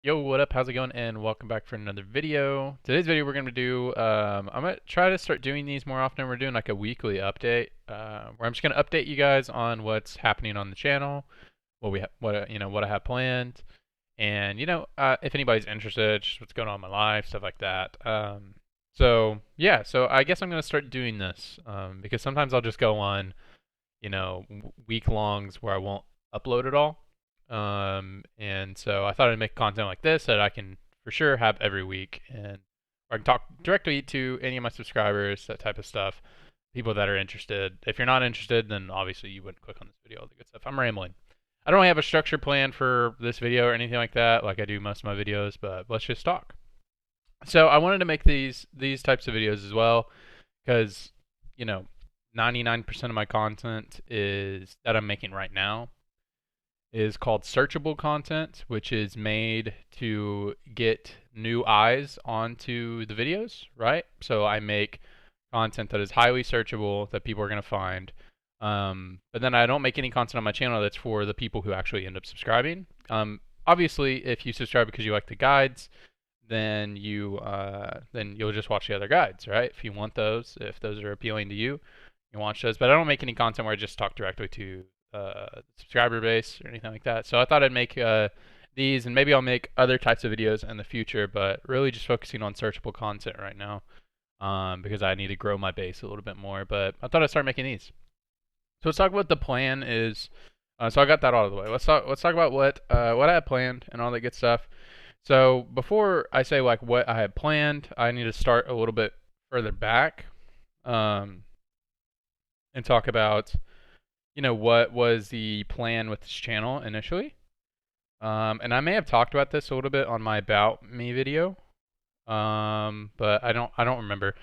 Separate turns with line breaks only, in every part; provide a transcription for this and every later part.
Yo, what up? How's it going? And welcome back for another video. Today's video we're gonna do. I'm gonna try to start doing these more often. We're doing like a weekly update, where I'm just gonna update you guys on what's happening on the channel, what I have planned, and if anybody's interested, just what's going on in my life, stuff like that. So yeah, so I guess I'm gonna start doing this, because sometimes I'll just go on, week longs where I won't upload at all. And so I thought I'd make content like this that I can for sure have every week, and or I can talk directly to any of my subscribers, that type of stuff, people that are interested. If you're not interested, then obviously you wouldn't click on this video, all the good stuff. I'm rambling. I don't really have a structure plan for this video or anything like that, like I do most of my videos, but let's just talk. So I wanted to make these types of videos as well, because 99% of my content is that I'm making right now is called searchable content, which is made to get new eyes onto the videos, right? So I make content that is highly searchable that people are going to find. But then I don't make any content on my channel that's for the people who actually end up subscribing. Obviously, if you subscribe because you like the guides, then you'll just watch the other guides, right? If you want those, if those are appealing to you, you watch those. But I don't make any content where I just talk directly to subscriber base or anything like that. So I thought I'd make these, and maybe I'll make other types of videos in the future, but really just focusing on searchable content right now, because I need to grow my base a little bit more. But I thought I'd start making these. So let's talk about what the plan is. So I got that out of the way. Let's talk about what I have planned and all that good stuff. So before I say like what I had planned, I need to start a little bit further back, and talk about what was the plan with this channel initially. And I may have talked about this a little bit on my About Me video, but I don't remember.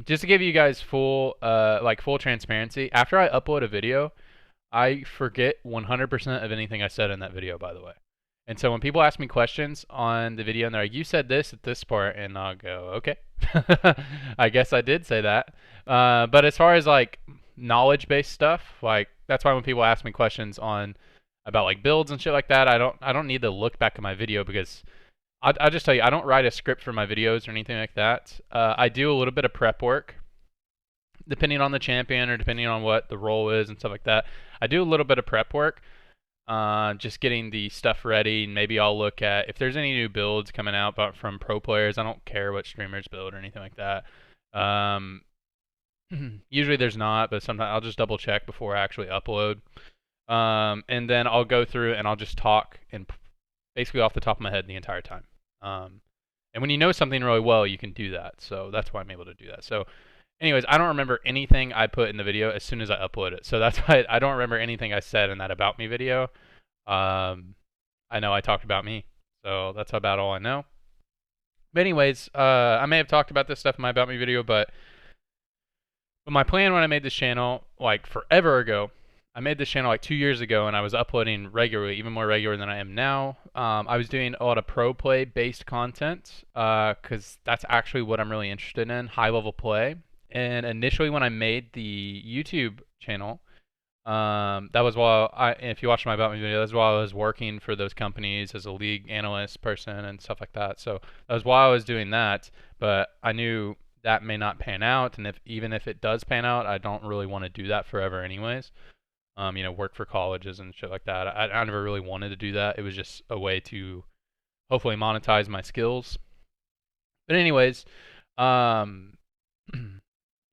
Just to give you guys full transparency, after I upload a video, I forget 100% of anything I said in that video, by the way. And so when people ask me questions on the video and they're like, "You said this at this part," and I'll go, "Okay, I guess I did say that." But as far as like knowledge-based stuff, like that's why when people ask me questions on about like builds and shit like that, I don't need to look back at my video, because I'll just tell you, I don't write a script for my videos or anything like that. I do a little bit of prep work, depending on the champion or depending on what the role is and stuff like that. I do a little bit of prep work, just getting the stuff ready. Maybe I'll look at if there's any new builds coming out, but from pro players. I don't care what streamers build or anything like that. Usually there's not, but sometimes I'll just double check before I actually upload. And then I'll go through and I'll just talk and basically off the top of my head the entire time. And when you know something really well, you can do that. So that's why I'm able to do that. So anyways, I don't remember anything I put in the video as soon as I upload it. So that's why I don't remember anything I said in that About Me video. I know I talked about me, so that's about all I know. But anyways, I may have talked about this stuff in my About Me video, but my plan when I made this channel, like forever ago, I made this channel like 2 years ago, and I was uploading regularly, even more regular than I am now. I was doing a lot of pro play based content, because that's actually what I'm really interested in, high level play. And initially when I made the YouTube channel, that was while if you watch my About Me video, that's while I was working for those companies as a league analyst person and stuff like that. So that was while I was doing that, but I knew that may not pan out, and even if it does pan out, I don't really want to do that forever anyways. Work for colleges and shit like that. I never really wanted to do that. It was just a way to hopefully monetize my skills. But anyways,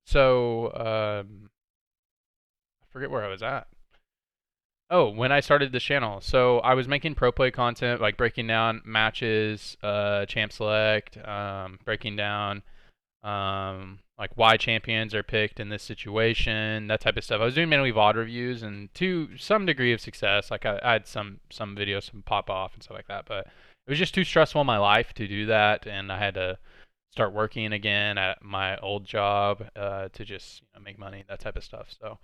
so I forget where I was at. Oh, when I started the channel. So I was making pro play content, like breaking down matches, champ select, breaking down like why champions are picked in this situation, that type of stuff. I was doing mainly VOD reviews, and to some degree of success. Like I had some videos some pop off and stuff like that, but it was just too stressful in my life to do that, and I had to start working again at my old job, to just make money, that type of stuff. So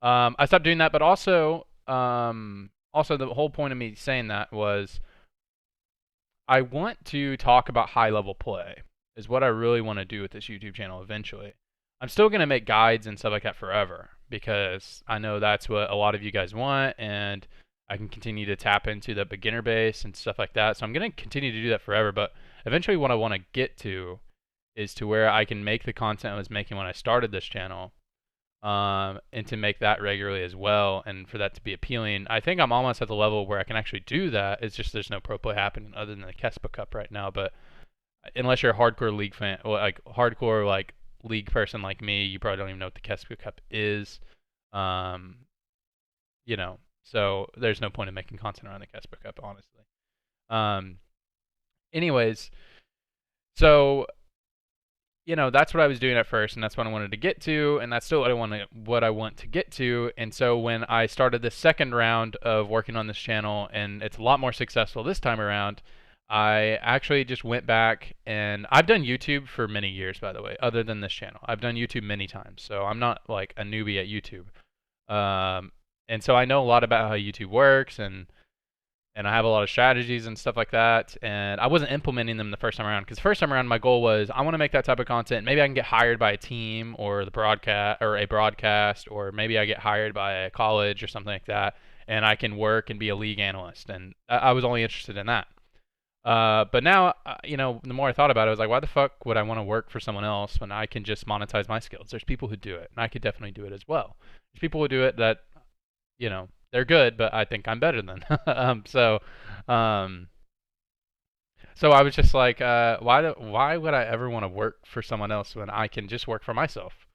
I stopped doing that, but also the whole point of me saying that was I want to talk about high level play, is what I really want to do with this YouTube channel eventually. I'm still going to make guides and stuff like that forever, because I know that's what a lot of you guys want, and I can continue to tap into the beginner base and stuff like that. So I'm going to continue to do that forever. But eventually, what I want to get to is to where I can make the content I was making when I started this channel, and to make that regularly as well, and for that to be appealing. I think I'm almost at the level where I can actually do that. It's just there's no pro play happening other than the Kespa Cup right now. But unless you're a hardcore league fan, or like hardcore like league person like me, you probably don't even know what the Kespa Cup is. You know, so there's no point in making content around the Kespa Cup, honestly. Anyways, so that's what I was doing at first, and that's what I wanted to get to, and that's still what I want to get to. And so when I started the second round of working on this channel, and it's a lot more successful this time around, I actually just went back, and I've done YouTube for many years, by the way, other than this channel. I've done YouTube many times, so I'm not like a newbie at YouTube. And so I know a lot about how YouTube works, and I have a lot of strategies and stuff like that, and I wasn't implementing them the first time around, because the first time around my goal was I want to make that type of content. Maybe I can get hired by a team or a broadcast, or maybe I get hired by a college or something like that, and I can work and be a league analyst, and I was only interested in that. But now, the more I thought about it, I was like, why the fuck would I want to work for someone else when I can just monetize my skills? There's people who do it, and I could definitely do it as well. There's people who do it that, they're good, but I think I'm better than them. So I was just like, why would I ever want to work for someone else when I can just work for myself?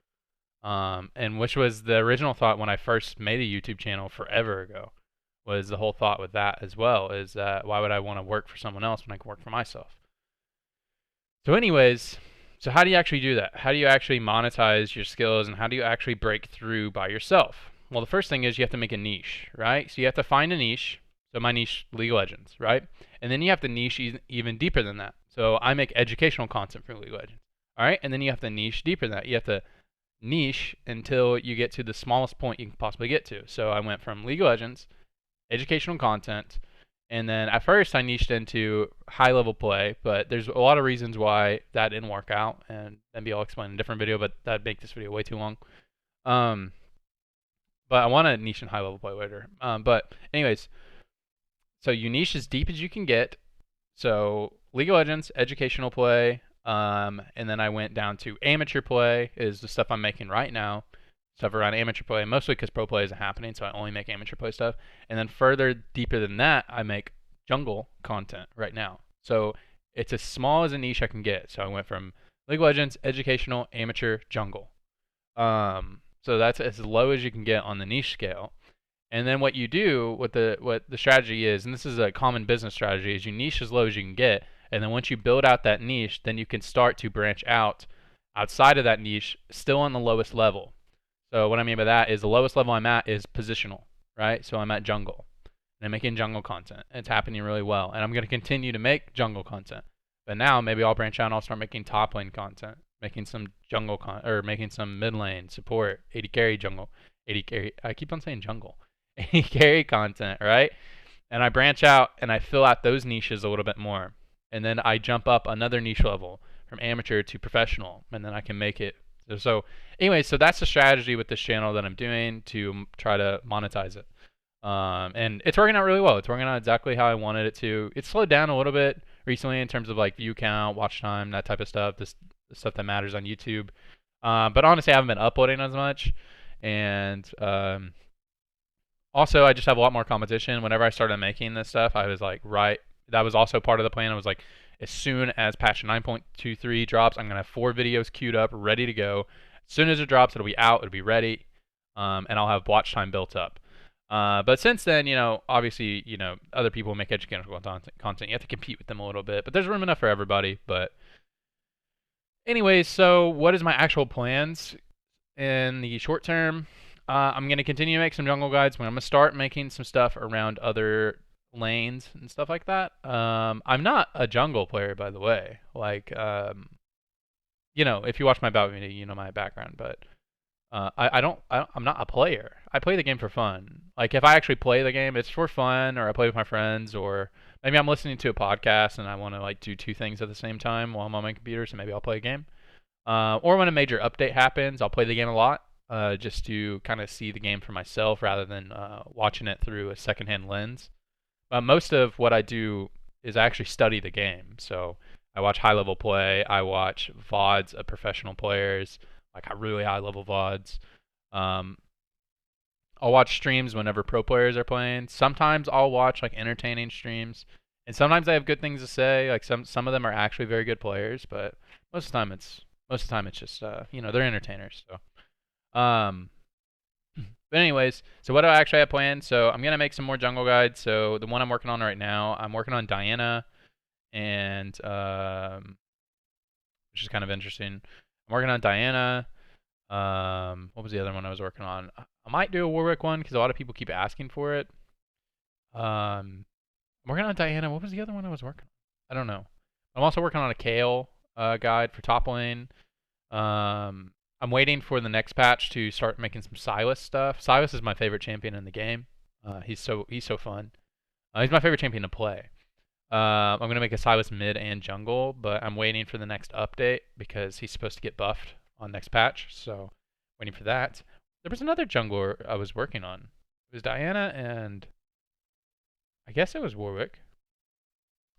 And which was the original thought when I first made a YouTube channel forever ago, was the whole thought with that as well, is that why would I want to work for someone else when I can work for myself? So anyways, so how do you actually do that? How do you actually monetize your skills, and how do you actually break through by yourself? Well, the first thing is you have to make a niche, right? So you have to find a niche. So my niche, League of Legends, right? And then you have to niche even deeper than that. So I make educational content for League of Legends, all right? And then you have to niche deeper than that. You have to niche until you get to the smallest point you can possibly get to. So I went from League of Legends, educational content, and then at first I niched into high-level play, but there's a lot of reasons why that didn't work out, and maybe I'll explain in a different video, but that'd make this video way too long. But I want to niche in high-level play later. But anyways, so you niche as deep as you can get. So League of Legends, educational play, and then I went down to amateur play is the stuff I'm making right now. Stuff around amateur play, mostly because pro play isn't happening, so I only make amateur play stuff. And then further deeper than that, I make jungle content right now. So it's as small as a niche I can get. So I went from League of Legends, educational, amateur, jungle. So that's as low as you can get on the niche scale. And then what you do, what the strategy is, and this is a common business strategy, is you niche as low as you can get, and then once you build out that niche, then you can start to branch out outside of that niche, still on the lowest level. So what I mean by that is the lowest level I'm at is positional, right? So I'm at jungle, and I'm making jungle content. It's happening really well, and I'm going to continue to make jungle content. But now maybe I'll branch out and I'll start making top lane content, making some jungle or making some mid lane support, 80 carry jungle, 80 carry. I keep on saying jungle, 80 carry content, right? And I branch out and I fill out those niches a little bit more, and then I jump up another niche level from amateur to professional, and then I can make it. So anyway, so that's the strategy with this channel that I'm doing to try to monetize it. And it's working out really well. It's working out exactly how I wanted it to. It's slowed down a little bit recently in terms of like view count, watch time, that type of stuff, the stuff that matters on YouTube. But honestly, I haven't been uploading as much. And also, I just have a lot more competition. Whenever I started making this stuff, I was like, that was also part of the plan. I was like, as soon as patch 9.23 drops, I'm going to have 4 videos queued up, ready to go. As soon as it drops, it'll be out, it'll be ready, and I'll have watch time built up. But since then, obviously, other people make educational content. You have to compete with them a little bit, but there's room enough for everybody. But anyways, so what is my actual plans in the short term? I'm going to continue to make some jungle guides. I'm going to start making some stuff around other lanes and stuff like that. I'm not a jungle player, by the way. Like, if you watch my about video, you know my background, but I'm not a player. I play the game for fun. Like, if I actually play the game, it's for fun, or I play with my friends, or maybe I'm listening to a podcast and I want to like do 2 things at the same time while I'm on my computer, so maybe I'll play a game. Or when a major update happens, I'll play the game a lot. just to kind of see the game for myself rather than watching it through a secondhand lens. Most of what I do is I actually study the game. So I watch high level play. I watch VODs of professional players, like really high level VODs. Um, I'll watch streams whenever pro players are playing. Sometimes I'll watch like entertaining streams, and sometimes they have good things to say. Like some of them are actually very good players, but most of the time it's just they're entertainers. So but anyways, so what do I actually have planned? So I'm gonna make some more jungle guides. So the one I'm working on right now, I'm working on Diana, and which is kind of interesting. I'm working on Diana. What was the other one I was working on? I might do a Warwick one because a lot of people keep asking for it. I'm working on Diana. What was the other one I was working on? I don't know. I'm also working on a Kale guide for top lane. I'm waiting for the next patch to start making some Silas stuff. Silas is my favorite champion in the game. He's so fun. He's my favorite champion to play. I'm gonna make a Silas mid and jungle, but I'm waiting for the next update because he's supposed to get buffed on next patch. So waiting for that. There was another jungler I was working on. It was Diana and I guess it was Warwick.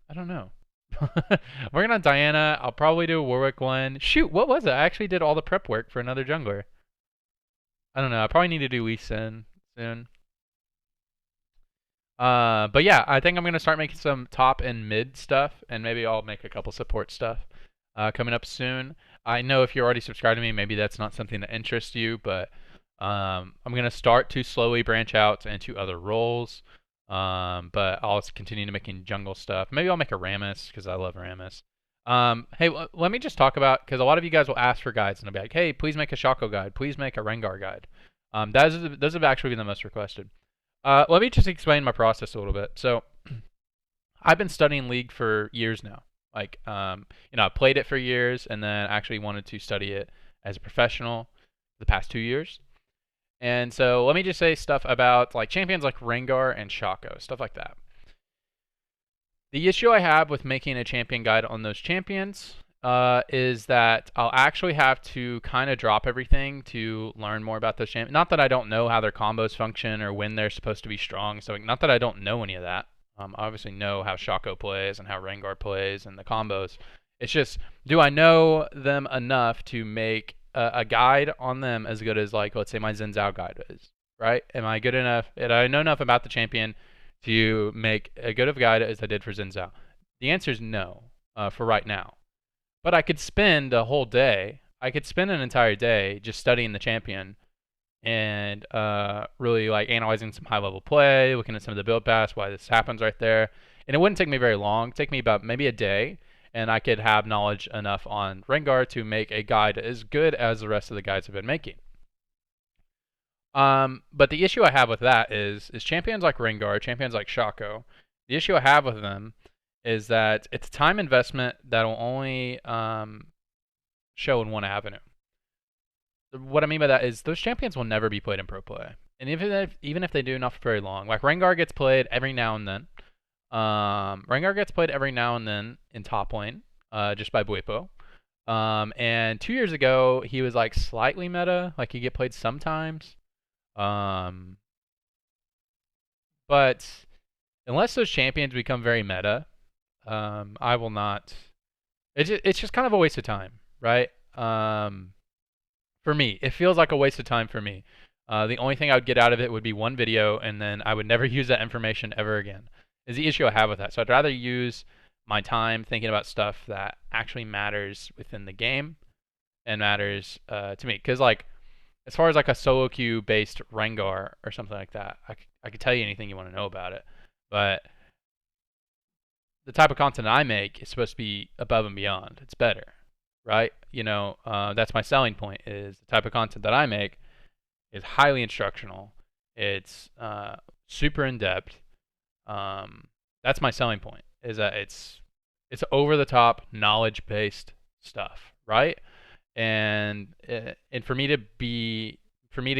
I don't know. I'm working on Diana. I'll probably do a Warwick one. Shoot, what was it? I actually did all the prep work for another jungler. I don't know. I probably need to do Lee Sin soon. But yeah, I think I'm gonna start making some top and mid stuff, and maybe I'll make a couple support stuff coming up soon. I know if you're already subscribed to me, maybe that's not something that interests you, but I'm gonna start to slowly branch out into other roles. But I'll continue to making jungle stuff. Maybe I'll make a Rammus because I love Rammus. Hey, let me just talk about because a lot of you guys will ask for guides and I'll be like, hey, please make a Shaco guide. Please make a Rengar guide. Those have actually been the most requested. Let me just explain my process a little bit. So, I've been studying League for years now. Like, I played it for years and then actually wanted to study it as a professional the past 2 years. And so let me just say stuff about like champions like Rengar and Shaco, stuff like that. The issue I have with making a champion guide on those champions is that I'll actually have to kind of drop everything to learn more about those champions. Not that I don't know how their combos function or when they're supposed to be strong. So not that I don't know any of that. I obviously know how Shaco plays and how Rengar plays and the combos. It's just, do I know them enough to make a guide on them as good as, like, let's say my Xin Zhao guide is, right? Am I good enough? Did I know enough about the champion to make a good of a guide as I did for Xin Zhao? The answer is no for right now. But I could spend a whole day. I could spend an entire day just studying the champion and really like analyzing some high-level play, looking at some of the build paths, why this happens right there. And it wouldn't take me very long. It'd take me about maybe a day, and I could have knowledge enough on Rengar to make a guide as good as the rest of the guides have been making. But the issue I have with that is champions like Rengar, champions like Shaco, the issue I have with them is that it's a time investment that will only show in one avenue. What I mean by that is those champions will never be played in pro play. And even if they do, not for very long. Like Rengar gets played every now and then. Rengar gets played every now and then in top lane, just by Buipo. And 2 years ago, he was like slightly meta, like he get played sometimes. But unless those champions become very meta, I will not. It's just kind of a waste of time, right? For me, it feels like a waste of time for me. The only thing I would get out of it would be one video, and then I would never use that information ever again. Is the issue I have with that. So I'd rather use my time thinking about stuff that actually matters within the game and matters to me. Because like, as far as like a solo queue based Rengar or something like that, I could tell you anything you want to know about it. But the type of content I make is supposed to be above and beyond. It's better, right? That's my selling point. Is the type of content that I make is highly instructional. It's super in depth. That's my selling point. Is that it's over the top knowledge based stuff, right? And for me to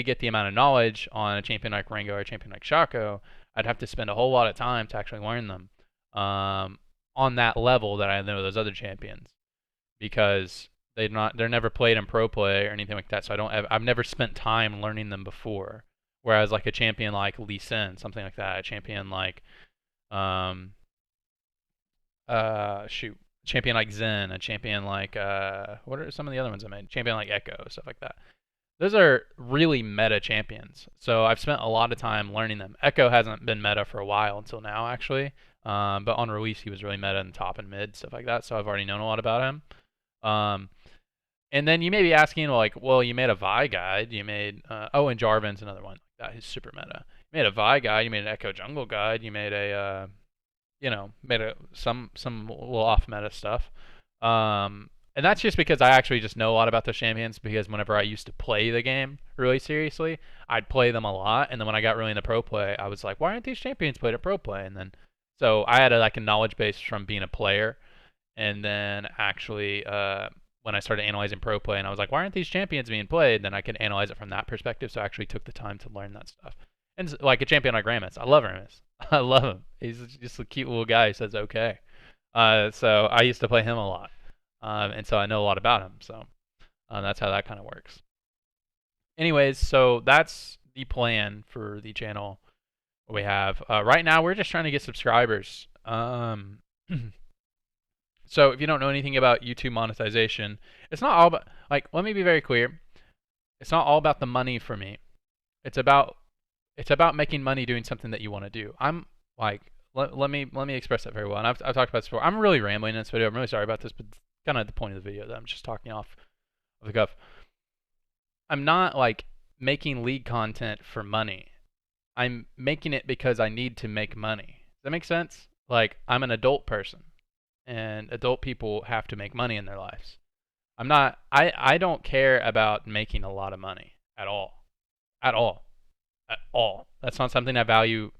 get the amount of knowledge on a champion like Rengar or a champion like Shaco, I'd have to spend a whole lot of time to actually learn them on that level that I know those other champions. Because They're never played in pro play or anything like that. So I've never spent time learning them before. Whereas like a champion like Lee Sin, something like that, a champion like um shoot, champion like Zen, a champion like what are some of the other ones I made? Champion like Echo, stuff like that. Those are really meta champions. So I've spent a lot of time learning them. Echo hasn't been meta for a while until now, actually. But on release, he was really meta in top and mid, stuff like that. So I've already known a lot about him. And then you may be asking, well, you made a Vi guide. You made, and Jarvan's another one. That is super meta. You made a Vi guide. You made an Echo jungle guide. You made some little off meta stuff. And that's just because I actually just know a lot about those champions, because whenever I used to play the game really seriously, I'd play them a lot. And then when I got really into pro play, I was like, why aren't these champions played at pro play? And then, so I had a knowledge base from being a player. And then actually, when I started analyzing pro play and I was like, why aren't these champions being played? Then I could analyze it from that perspective. So I actually took the time to learn that stuff. And like a champion like Rammus, I love Rammus. I love him. He's just a cute little guy who says okay. So I used to play him a lot. And so I know a lot about him. So that's how that kind of works. Anyways, so that's the plan for the channel we have. Right now, we're just trying to get subscribers. So if you don't know anything about YouTube monetization, it's not all about, let me be very clear. It's not all about the money for me. It's about making money doing something that you want to do. I'm like, let me express that very well. And I've talked about this before. I'm really rambling in this video. I'm really sorry about this, but kind of the point of the video that I'm just talking off the cuff. I'm not making league content for money. I'm making it because I need to make money. Does that make sense? I'm an adult person, and adult people have to make money in their lives. I don't care about making a lot of money at all. At all. At all. That's not something I value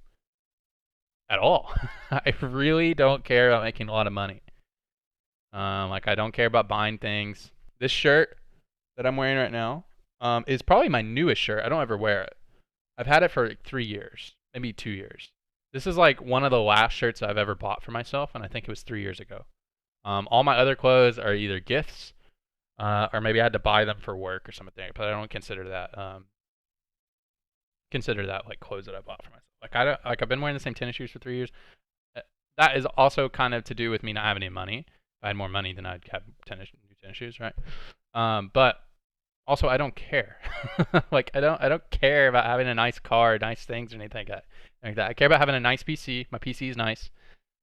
at all. I really don't care about making a lot of money. I don't care about buying things. This shirt that I'm wearing right now is probably my newest shirt. I don't ever wear it. I've had it for 3 years, maybe 2 years. This is one of the last shirts I've ever bought for myself, and I think it was 3 years ago. All my other clothes are either gifts, or maybe I had to buy them for work or something, but I don't consider that clothes that I bought for myself. I've been wearing the same tennis shoes for 3 years. That is also kind of to do with me not having any money. If I had more money, then I'd have new tennis shoes, right? But also I don't care. I don't care about having a nice car, nice things, or anything like that. I care about having a nice PC. My PC is nice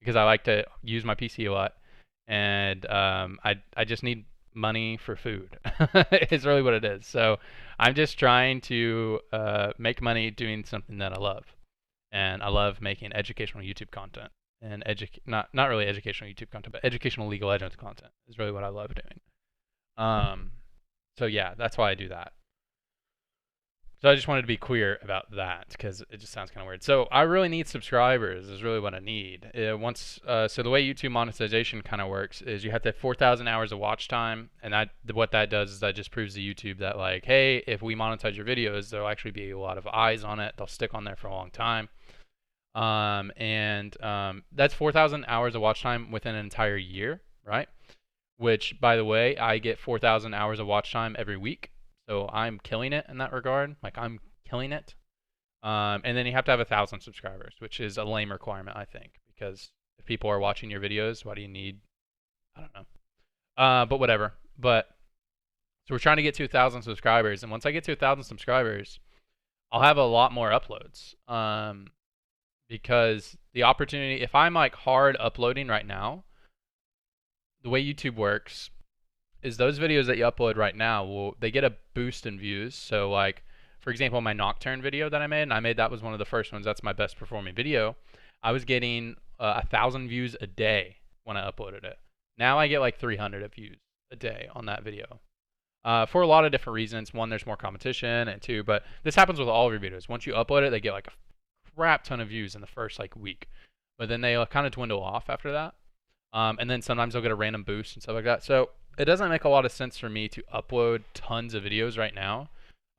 because I like to use my PC a lot, and I just need money for food. It's really what it is. So I'm just trying to make money doing something that I love, and I love making educational YouTube content. And not really educational YouTube content, but educational League of Legends content is really what I love doing. So yeah, that's why I do that. So I just wanted to be clear about that because it just sounds kind of weird. So I really need subscribers is really what I need. So the way YouTube monetization kind of works is you have to have 4,000 hours of watch time, and what that does is that just proves to YouTube that hey, if we monetize your videos, there'll actually be a lot of eyes on it. They'll stick on there for a long time. That's 4,000 hours of watch time within an entire year, right? Which, by the way, I get 4,000 hours of watch time every week. So I'm killing it in that regard. I'm killing it. And then you have to have 1,000 subscribers, which is a lame requirement, I think, because if people are watching your videos, why do you need, I don't know. But whatever. So we're trying to get to 1,000 subscribers. And once I get to 1,000 subscribers, I'll have a lot more uploads. Because the opportunity, if I'm hard uploading right now, the way YouTube works is those videos that you upload right now, they get a boost in views. So for example, my Nocturne video that I made, that was one of the first ones. That's my best performing video. I was getting 1,000 views a day when I uploaded it. Now I get 300 views a day on that video. For a lot of different reasons. One, there's more competition, and two, but this happens with all of your videos. Once you upload it, they get a crap ton of views in the first week, but then they kind of dwindle off after that. And then sometimes they'll get a random boost and stuff like that. So it doesn't make a lot of sense for me to upload tons of videos right now.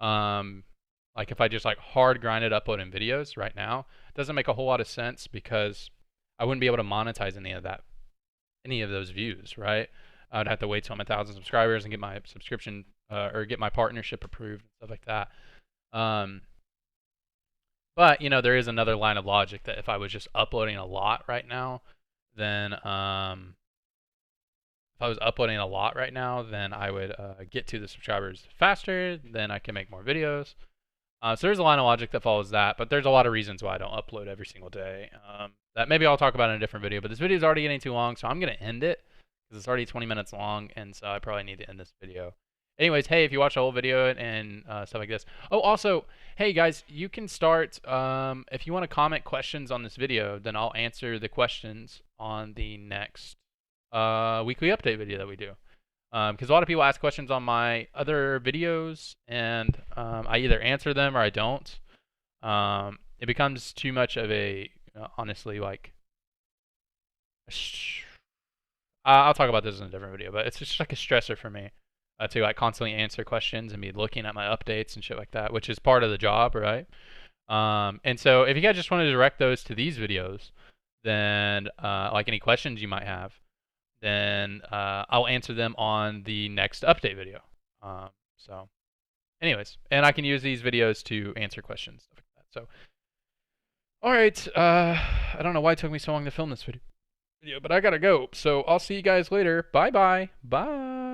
If I just hard grinded uploading videos right now, it doesn't make a whole lot of sense because I wouldn't be able to monetize any of those views, right? I would have to wait till I'm 1,000 subscribers and get my subscription or get my partnership approved and stuff like that. But you know, there is another line of logic that if I was just uploading a lot right now, then if I was uploading a lot right now, then I would get to the subscribers faster. Then I can make more videos. So there's a line of logic that follows that, but there's a lot of reasons why I don't upload every single day. That maybe I'll talk about in a different video, but this video is already getting too long, so I'm going to end it because it's already 20 minutes long, and so I probably need to end this video. Anyways, hey, if you watch the whole video and stuff like this. Oh, also, hey guys, you can start, if you want to comment questions on this video, then I'll answer the questions on the next weekly update video that we do. Because a lot of people ask questions on my other videos, and I either answer them or I don't. It becomes too much of a, honestly, like, I'll talk about this in a different video, but it's just like a stressor for me to like constantly answer questions and be looking at my updates and shit like that, which is part of the job, right? And so if you guys just want to direct those to these videos, then like any questions you might have, then I'll answer them on the next update video. So anyways, and I can use these videos to answer questions, stuff like that. So, all right, I don't know why it took me so long to film this video, but I gotta go. So I'll see you guys later. Bye-bye. Bye.